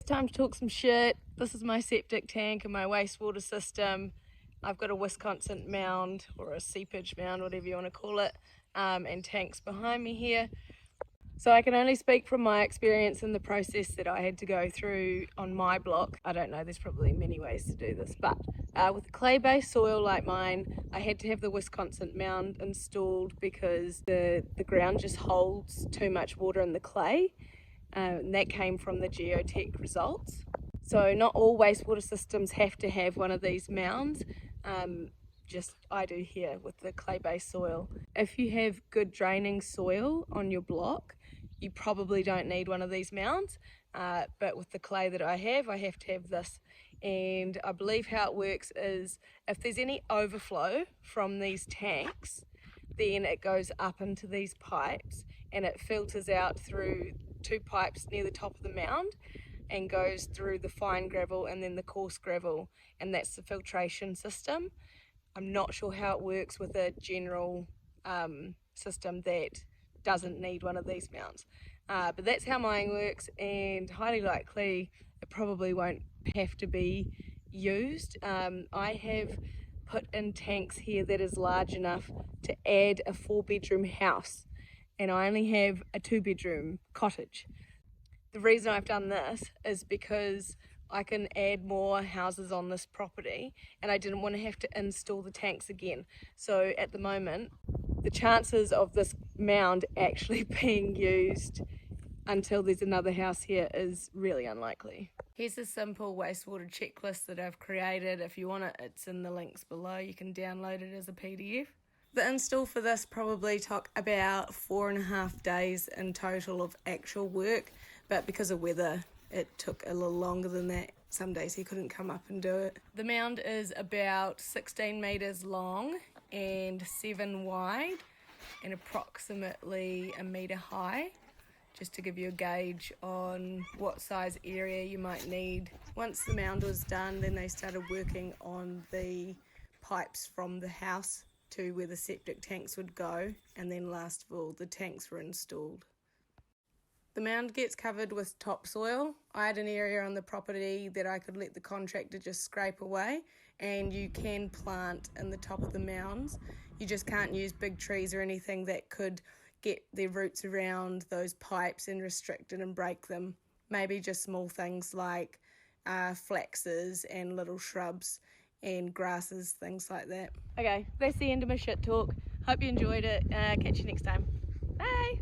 Time to talk some shit. This is my septic tank and my wastewater system. I've got a Wisconsin mound, or a seepage mound, whatever you want to call it, and tanks behind me here. So I can only speak from my experience and the process that I had to go through on my block. I don't know, there's probably many ways to do this, but with clay-based soil like mine, I had to have the Wisconsin mound installed because the ground just holds too much water in the clay. And that came from the geotech results. So not all wastewater systems have to have one of these mounds. Just I do here with the clay-based soil. If you have good draining soil on your block, you probably don't need one of these mounds, but with the clay that I have to have this. And I believe how it works is if there's any overflow from these tanks, then it goes up into these pipes and it filters out through two pipes near the top of the mound and goes through the fine gravel and then the coarse gravel, and that's the filtration system. I'm not sure how it works with a general system that doesn't need one of these mounds, but that's how mine works, and highly likely it probably won't have to be used. I have put in tanks here that is large enough to add a 4-bedroom house, and I only have a 2-bedroom cottage. The reason I've done this is because I can add more houses on this property and I didn't want to have to install the tanks again. So at the moment, the chances of this mound actually being used until there's another house here is really unlikely. Here's a simple wastewater checklist that I've created. If you want it, it's in the links below. You can download it as a PDF. The install for this probably took about 4.5 days in total of actual work, but because of weather, it took a little longer than that. Some days he couldn't come up and do it. The mound is about 16 metres long and 7 wide and approximately 1 metre high, just to give you a gauge on what size area you might need. Once the mound was done, then they started working on the pipes from the house to where the septic tanks would go, and then last of all, the tanks were installed. The mound gets covered with topsoil. I had an area on the property that I could let the contractor just scrape away, and you can plant in the top of the mounds. You just can't use big trees or anything that could get their roots around those pipes and restrict it and break them. Maybe just small things like flaxes and little shrubs and grasses, things like that. Okay, that's the end of my shit talk. Hope you enjoyed it. Catch you next time. Bye!